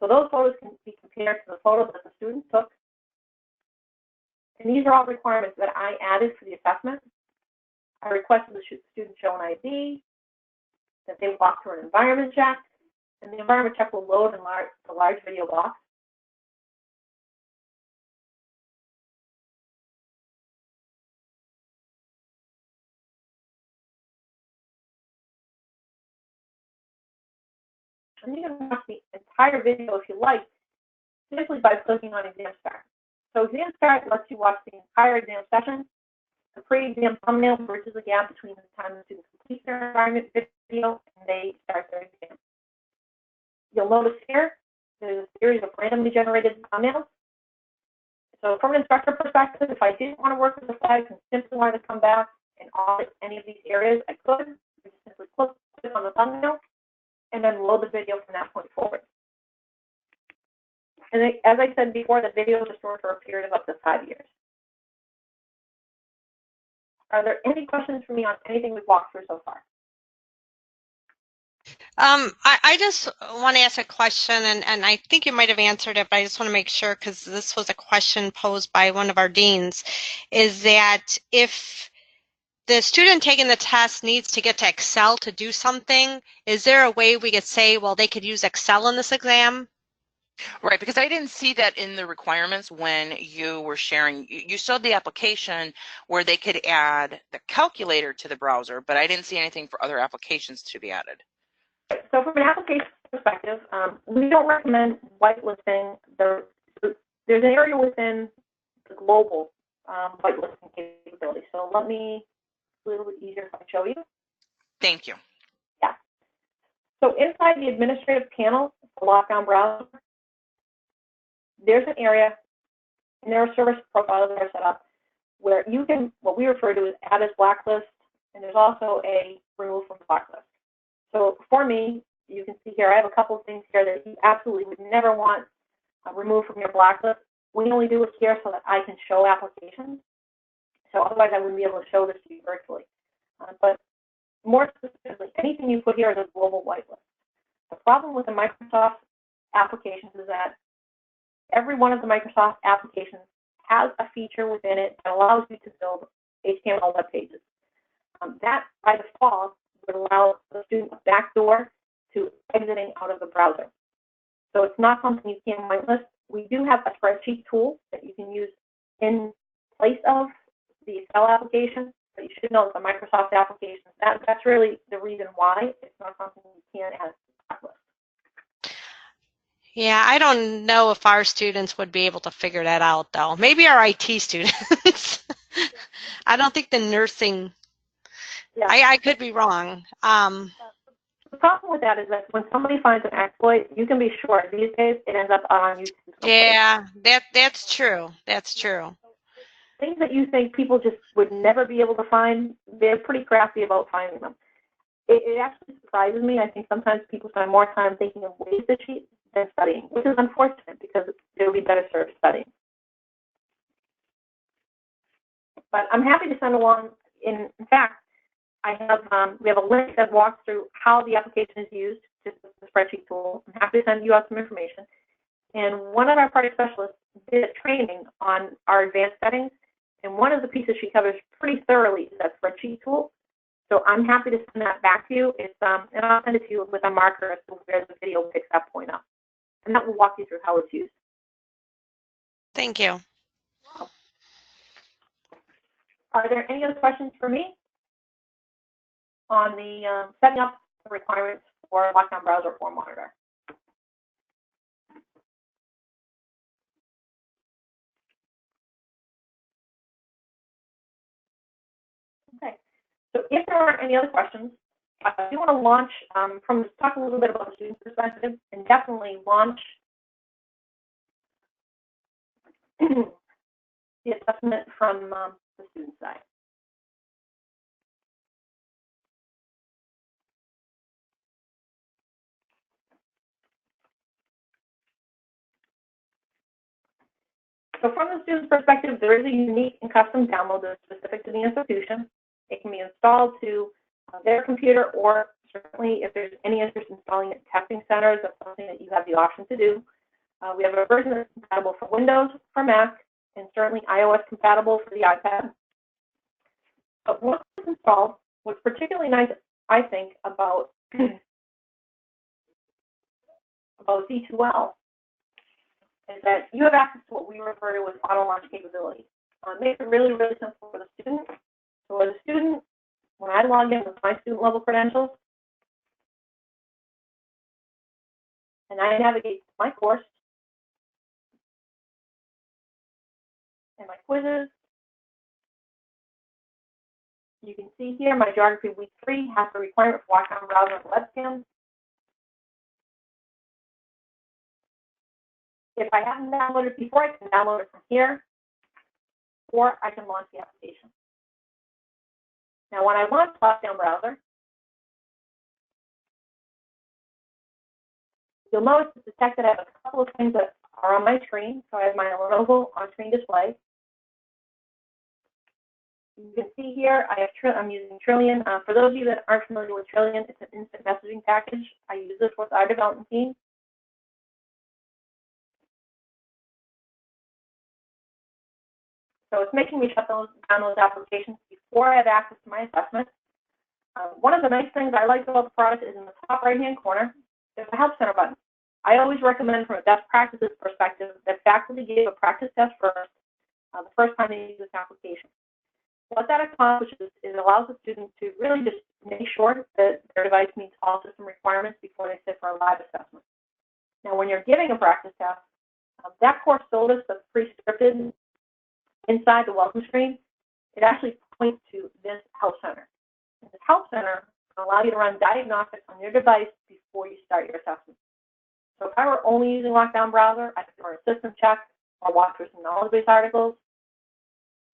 So those photos can be compared to the photos that the student took. And these are all requirements that I added for the assessment. I requested the student show an ID, that they walk through an environment check, and the environment check will load in the large video box. And you can watch the entire video if you like, simply by clicking on Exam Start. So Exam Start lets you watch the entire exam session. The pre-exam thumbnail bridges the gap between the time the student completes their environment video and they start their exam. You'll notice here, there's a series of randomly generated thumbnails. So from an instructor perspective, if I didn't want to work with the flags and simply wanted to come back and audit any of these areas, I could. I just simply click on the thumbnail and then load the video from that point forward. And as I said before, the video is stored for a period of up to 5 years. Are there any questions for me on anything we've walked through so far? I just want to ask a question, and I think you might have answered it, but I just want to make sure, because this was a question posed by one of our deans, is that if the student taking the test needs to get to Excel to do something, is there a way we could say, well, they could use Excel in this exam? Right, because I didn't see that in the requirements when you were sharing. You showed the application where they could add the calculator to the browser, but I didn't see anything for other applications to be added. So from an application perspective, we don't recommend whitelisting. There's an area within the global whitelisting capability. So let me, a little bit easier if I show you. Thank you. Yeah. So inside the administrative panel, the LockDown browser, there's an area, and there are service profiles that are set up where you can, what we refer to as add as blacklist, and there's also a remove from blacklist. So for me, you can see here, I have a couple of things here that you absolutely would never want removed from your blacklist. We only do it here so that I can show applications. So otherwise, I wouldn't be able to show this to you virtually. But more specifically, anything you put here is a global whitelist. The problem with the Microsoft applications is that every one of the Microsoft applications has a feature within it that allows you to build HTML web pages. That, by default, would allow the student a backdoor to exiting out of the browser. So it's not something you can whitelist. We do have a spreadsheet tool that you can use in place of the Excel application, but you should know that the Microsoft applications, that's really the reason why it's not something you can add to the blacklist. Yeah, I don't know if our students would be able to figure that out, though. Maybe our IT students. I don't think the nursing, yeah. I could be wrong. The problem with that is that when somebody finds an exploit, you can be sure these days it ends up on YouTube. Yeah, that's true. That's true. Things that you think people just would never be able to find, they're pretty crafty about finding them. It actually surprises me. I think sometimes people spend more time thinking of ways to cheat than studying, which is unfortunate because they would be better served studying. But I'm happy to send along, in fact, we have a link that walks through how the application is used, just the spreadsheet tool. I'm happy to send you out some information. And one of our project specialists did a training on our advanced settings, and one of the pieces she covers pretty thoroughly is that spreadsheet tool. So I'm happy to send that back to you. And I'll send it to you with a marker as to where the video picks that point up. And that will walk you through how it's used. Thank you. Are there any other questions for me on the setting up the requirements for LockDown Browser for Monitor? Okay. So if there aren't any other questions, I do want to launch talk a little bit about the student perspective, and definitely launch the assessment from the student side. So from the student's perspective, there is a unique and custom download that is specific to the institution. It can be installed to their computer, or certainly if there's any interest in installing it at testing centers, that's something that you have the option to do. We have a version that's compatible for Windows, for Mac, and certainly iOS compatible for the iPad. But once it's installed, what's particularly nice, I think, about D2L is that you have access to what we refer to as auto launch capability. It makes it really, really simple for the student. So as a student, when I log in with my student level credentials, and I navigate to my course and my quizzes, you can see here my geography week 3 has the requirement for LockDown Browser and webcam. If I haven't downloaded it before, I can download it from here, or I can launch the application. Now, when I launch LockDown Browser, you'll notice it's detected I have a couple of things that are on my screen. So I have my Lenovo on-screen display. You can see here I'm using Trillion. For those of you that aren't familiar with Trillion, it's an instant messaging package. I use this with our development team. So it's making me shut down those applications before I have access to my assessment. One of the nice things I like about the product is in the top right-hand corner, there's a Help Center button. I always recommend from a best practices perspective that faculty give a practice test first, the first time they use this application. What that accomplishes is it allows the student to really just make sure that their device meets all system requirements before they sit for a live assessment. Now, when you're giving a practice test, that course syllabus that's pre-scripted inside the welcome screen, it actually points to this Help Center. And this Help Center will allow you to run diagnostics on your device before you start your assessment. So if I were only using LockDown Browser, I could run a system check or walk through some knowledge base articles.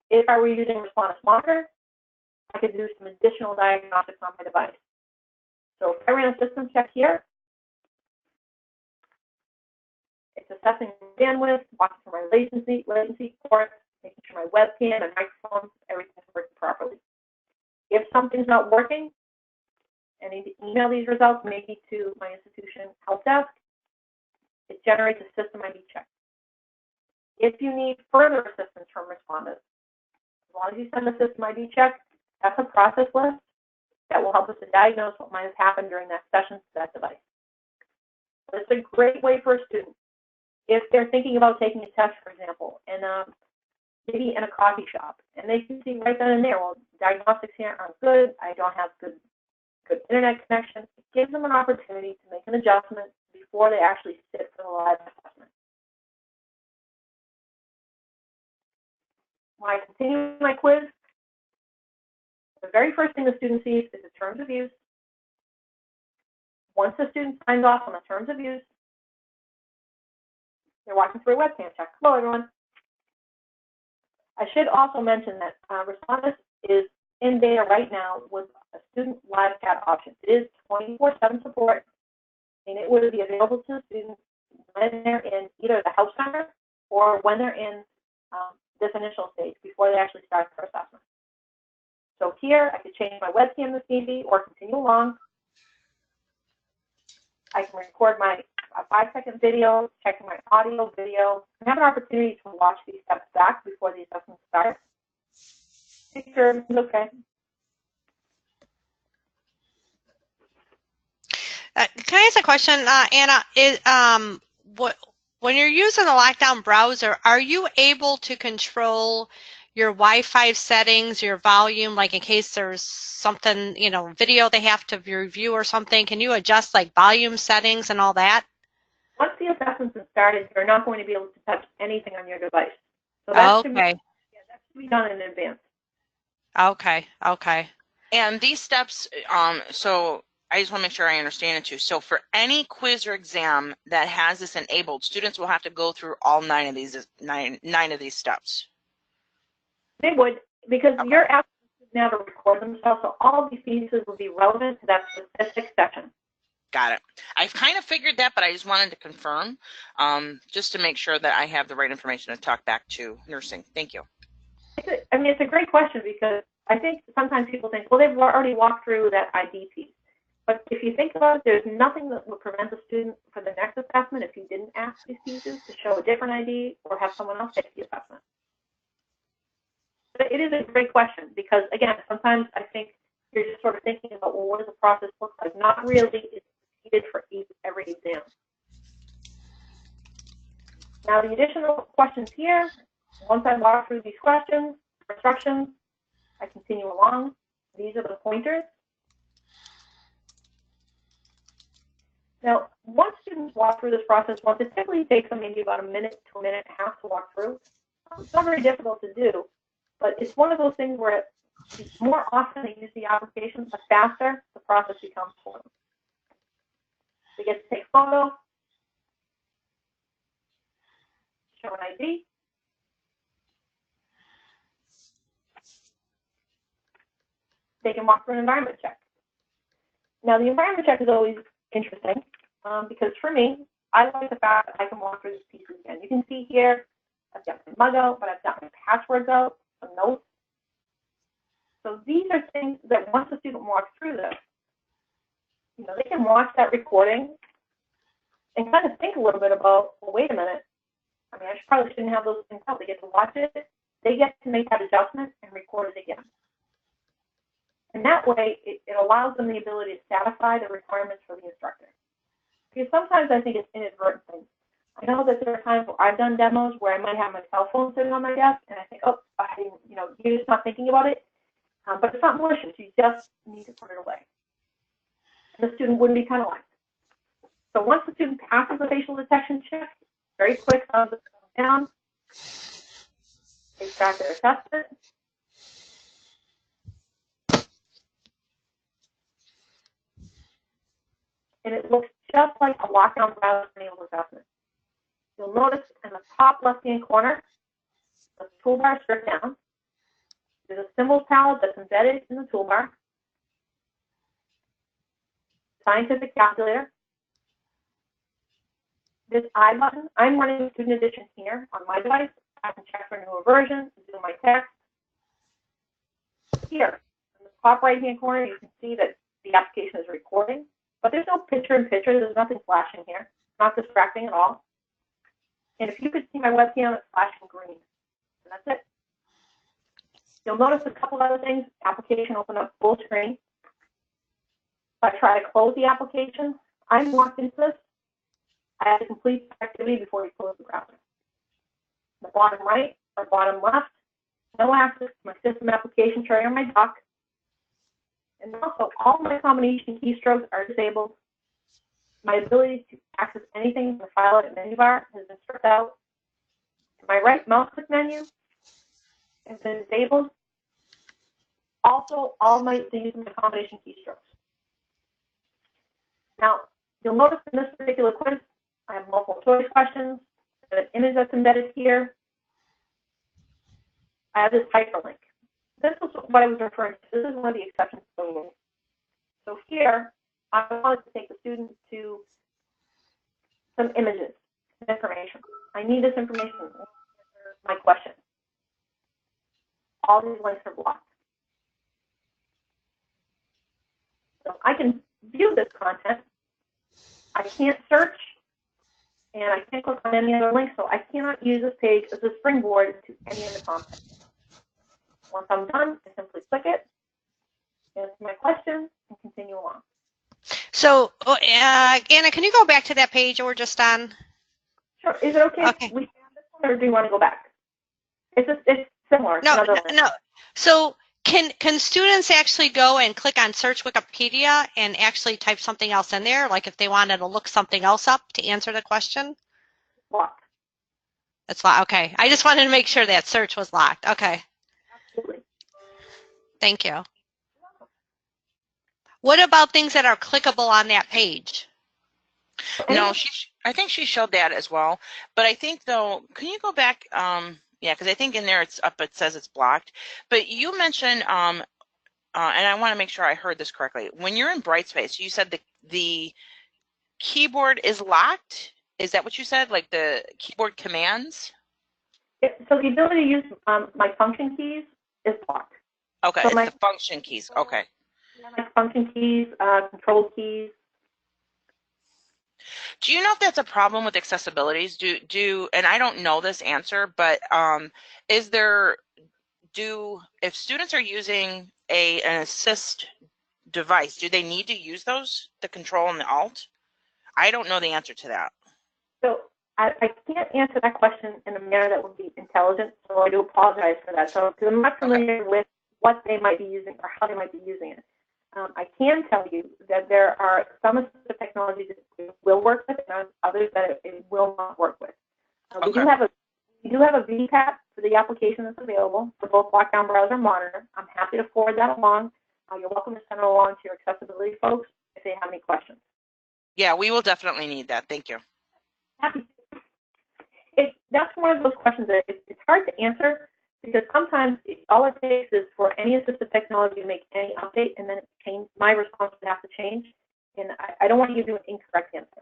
If I were using Respondus Monitor, I could do some additional diagnostics on my device. So if I ran a system check here, it's assessing bandwidth, watching for my latency ports, making sure my webcam and microphone, everything's working properly. If something's not working, I need to email these results maybe to my institution help desk. It generates a system ID check. If you need further assistance from Respondus, as long as you send the system ID check, that's a process list that will help us to diagnose what might have happened during that session to that device. But it's a great way for a student. If they're thinking about taking a test, for example, and maybe in a coffee shop, and they can see right then and there, well, diagnostics here aren't good, I don't have good internet connection. It gives them an opportunity to make an adjustment before they actually sit for the live assessment. When I continue my quiz, the very first thing the student sees is the terms of use. Once the student signs off on the terms of use, they're walking through a webcam check. Hello, everyone. I should also mention that Respondus is in beta right now with a student live chat option. It is 24/7 support, and it will be available to the students when they're in either the Help Center or when they're in this initial stage before they actually start their assessment. So here, I could change my webcam if need be, or continue along. I can record my 5-second video, checking my audio, video, and have an opportunity to watch these steps back before the assessment starts. Make sure everything's okay. Can I ask a question, Anna? When you're using the LockDown browser, are you able to control your Wi-Fi settings, your volume, like in case there's something, video they have to review or something? Can you adjust like volume settings and all that? Once the assessment's started, you're not going to be able to touch anything on your device. So that should be done in advance. Okay. And these steps, so I just want to make sure I understand it too. So for any quiz or exam that has this enabled, students will have to go through all nine of these steps. They would, because you're asking now to record themselves, so all of these pieces will be relevant to that specific section. Got it. I've kind of figured that, but I just wanted to confirm, just to make sure that I have the right information to talk back to nursing. Thank you. It's a great question, because I think sometimes people think, well, they've already walked through that ID piece. But if you think about it, there's nothing that would prevent a student for the next assessment if you didn't ask these pieces to show a different ID or have someone else take the assessment. But it is a great question, because, again, sometimes I think you're just sort of thinking about, well, what does the process look like? Not really. It's needed for every exam. Now, the additional questions here, once I walk through these questions, instructions, I continue along. These are the pointers. Now, once students walk through this process once, it typically takes them maybe about a minute to a minute and a half to walk through. It's not very difficult to do, but it's one of those things where the more often they use the application, the faster the process becomes for them. They get to take photos, show an ID, they can walk through an environment check. Now, the environment check is always interesting because for me, I like the fact that I can walk through these pieces again. You can see here, I've got my mug out, but I've got my passwords out, some notes. So these are things that once a student walks through this, they can watch that recording and kind of think a little bit about, well, wait a minute, I probably shouldn't have those things out. They get to watch it, they get to make that adjustment and record it again. And that way, it allows them the ability to satisfy the requirements for the instructor. Because sometimes I think it's inadvertent things. I know that there are times where I've done demos where I might have my cell phone sitting on my desk, and I think, oh, you're just not thinking about it. But it's not malicious. You just need to put it away. And the student wouldn't be penalized. So once the student passes the facial detection check, very quick, thumbs up, thumbs down. They start their assessment. And it looks just like a LockDown browser-enabled assessment. You'll notice in the top left-hand corner, the toolbar stripped down. There's a symbols palette that's embedded in the toolbar. Scientific calculator. This I button, I'm running Student Edition here on my device. I can check for a newer version, do my text. Here, in the top right-hand corner, you can see that the application is recording. But there's no picture-in-picture. There's nothing flashing here. It's not distracting at all. And if you could see my webcam, it's flashing green. And that's it. You'll notice a couple other things. Application open up full screen. If I try to close the application, I'm locked into this. I have to complete the activity before you close the browser. The bottom right or bottom left, no access to my system application tray or my dock. And also, all my combination keystrokes are disabled. My ability to access anything in the file edit menu bar has been stripped out. My right mouse click menu has been disabled. Also, all my use of my combination keystrokes. Now, you'll notice in this particular quiz, I have multiple choice questions, an image that's embedded here. I have this hyperlink. This is what I was referring to. This is one of the exceptions to the rule. So here, I wanted to take the student to some images, some information. I need this information to answer my question. All these links are blocked. So I can view this content. I can't search, and I can't click on any other link, so I cannot use this page as a springboard to any of the content. Once I'm done, I simply click it, answer my question, and continue along. So, Anna, can you go back to that page we're just on? Sure. Is it okay if we have this one, or do you want to go back? It's similar. No. So can students actually go and click on search Wikipedia and actually type something else in there, like if they wanted to look something else up to answer the question? Locked. That's locked. Okay. I just wanted to make sure that search was locked. Okay. Absolutely. Thank you. What about things that are clickable on that page? No, I think she showed that as well. But I think, though, can you go back? Yeah, because I think in there it says it's blocked. But you mentioned, and I want to make sure I heard this correctly. When you're in Brightspace, you said the keyboard is locked. Is that what you said? Like the keyboard commands? So the ability to use my function keys is blocked. Okay, so it's the function keys. Okay. Yeah, my function keys, control keys. Do you know if that's a problem with accessibilities? And I don't know this answer, but if students are using an assist device, do they need to use those, the control and the alt? I don't know the answer to that. So I can't answer that question in a manner that would be intelligent, so I do apologize for that. So because I'm not familiar with what they might be using or how they might be using it. I can tell you that there are some assistive technologies that it will work with, and others that it will not work with. We do have a VPAT for the application that's available for both LockDown Browser and Monitor. I'm happy to forward that along. You're welcome to send it along to your accessibility folks if they have any questions. Yeah, we will definitely need that. Thank you. Happy. That's one of those questions that it's hard to answer, because sometimes all it takes is for any assistive technology to make any update, and then it change. My response would have to change, and I don't want to give you an incorrect answer.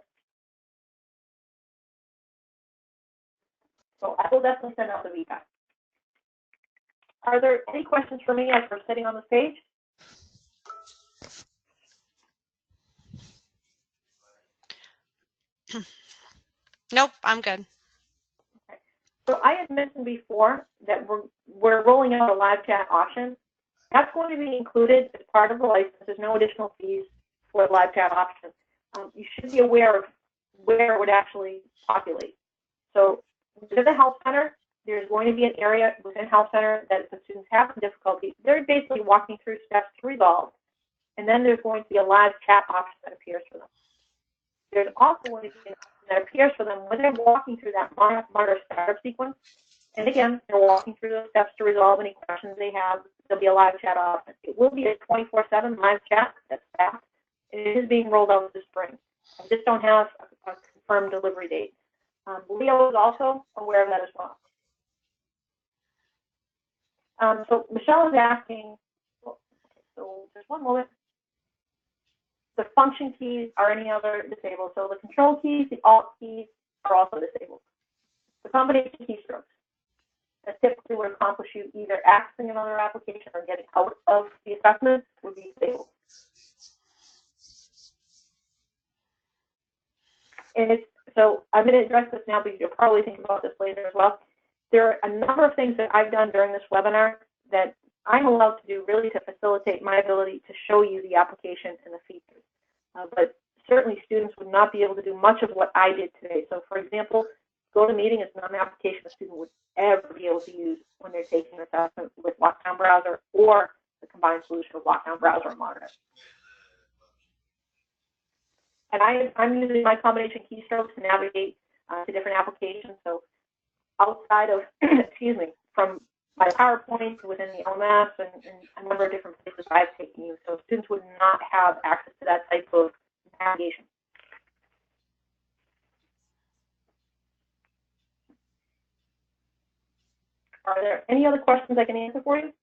So I will definitely send out the feedback. Are there any questions for me as we're sitting on this page? Nope, I'm good. Okay. So I had mentioned before that we're rolling out a live chat option. That's going to be included as part of the license. There's no additional fees for the live chat option. You should be aware of where it would actually populate. So within the Health Center, there's going to be an area within Health Center that if the students have some difficulty, they're basically walking through steps to resolve. And then there's going to be a live chat option that appears for them. There's also going to be an option that appears for them when they're walking through that monitor startup sequence. And again, they're walking through those steps to resolve any questions they have. There'll be a live chat option. It will be a 24/7 live chat that's fast. It is being rolled out this spring. I just don't have a confirmed delivery date. Leo is also aware of that as well. So Michelle is asking, so just one moment. The function keys are any other disabled. So the control keys, the alt keys are also disabled. The combination keystrokes that typically would accomplish you either accessing another application or getting out of the assessment would be disabled. And so I'm going to address this now because you'll probably think about this later as well. There are a number of things that I've done during this webinar that I'm allowed to do really to facilitate my ability to show you the application and the features. But certainly students would not be able to do much of what I did today. So for example, GoToMeeting is not an application a student would ever be able to use when they're taking an assessment with LockDown Browser or the combined solution of LockDown Browser and Monitor. And I'm using my combination keystrokes to navigate to different applications. So outside of, excuse me, from my PowerPoint within the LMS and a number of different places I've taken you. So students would not have access to that type of navigation. Are there any other questions I can answer for you?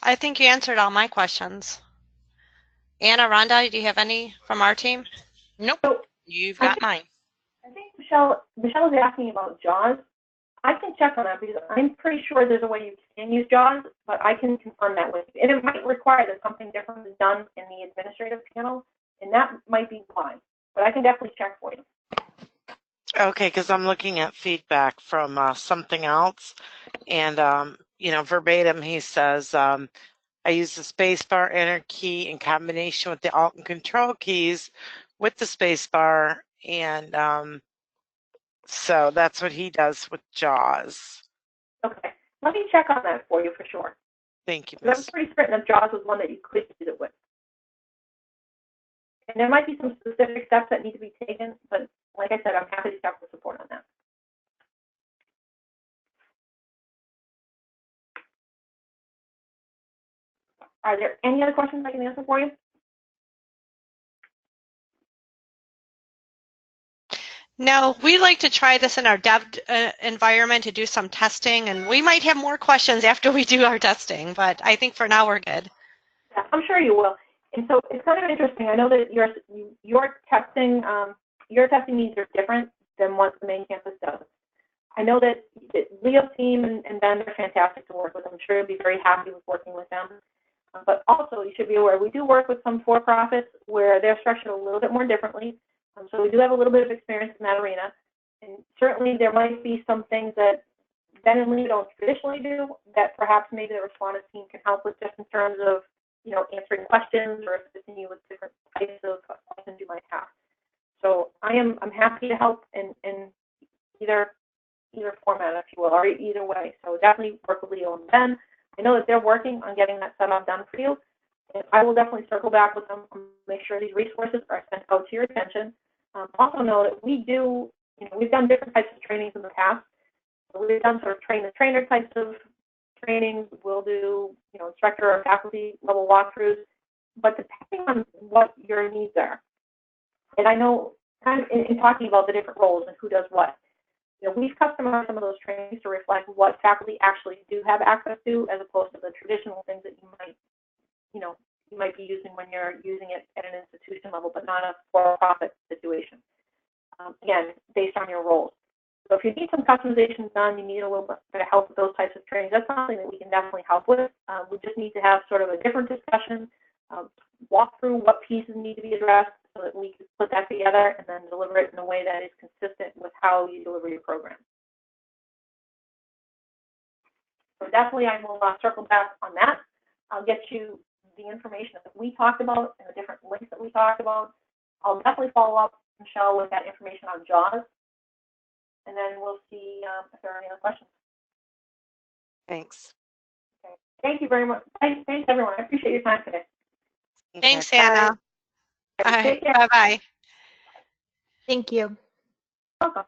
I think you answered all my questions. Anna, Rhonda, do you have any from our team? Nope. You've got mine. I think Michelle is asking about JAWS. I can check on that because I'm pretty sure there's a way you can use JAWS, but I can confirm that with you. And it might require that something different is done in the administrative panel, and that might be why. But I can definitely check for you. Okay, because I'm looking at feedback from something else, and you know, verbatim he says, I use the spacebar enter key in combination with the Alt and Control keys with the spacebar, and so that's what he does with JAWS. Okay, let me check on that for you for sure. Thank you, I'm Miss. pretty certain that JAWS was one that you could use it with. And there might be some specific steps that need to be taken, but like I said, I'm happy to check the support on that. Are there any other questions I can answer for you? No, we like to try this in our dev environment to do some testing, and we might have more questions after we do our testing, but I think for now we're good. Yeah, I'm sure you will. And so it's kind of interesting. I know that your testing needs are different than what the main campus does. I know that Leo's team and Ben are fantastic to work with. I'm sure you'll be very happy with working with them. But also, you should be aware, we do work with some for-profits where they're structured a little bit more differently. So we do have a little bit of experience in that arena. And certainly there might be some things that Ben and Leo don't traditionally do that perhaps maybe the Respondus team can help with, just in terms of, you know, answering questions or assisting you with different types of questions you might have. So I'm happy to help in either format, if you will, or either way. So definitely work with Leo and Ben. I know that they're working on getting that setup done for you. And I will definitely circle back with them and make sure these resources are sent out to your attention. Also know that we do, you know, we've done different types of trainings in the past. So we've done sort of train-the-trainer types of trainings. We'll do, you know, instructor or faculty level walkthroughs. But depending on what your needs are, and I know kind of in talking about the different roles and who does what, you know, we've customized some of those trainings to reflect what faculty actually do have access to, as opposed to the traditional things that you might be using when you're using it at an institution level, but not a for-profit situation. Again, based on your roles. So if you need some customizations done, you need a little bit of help with those types of trainings, that's something that we can definitely help with. We just need to have sort of a different discussion, walk through what pieces need to be addressed so that we can put that together and then deliver it in a way that is consistent with how you deliver your program. So definitely I will circle back on that. I'll get you the information that we talked about and the different links that we talked about. I'll definitely follow up, Michelle, with that information on JAWS. And then we'll see if there are any other questions. Thanks. Okay. Thank you very much. Thanks everyone. I appreciate your time today. Thanks, Anna. Take care. Bye-bye. Thank you. Welcome.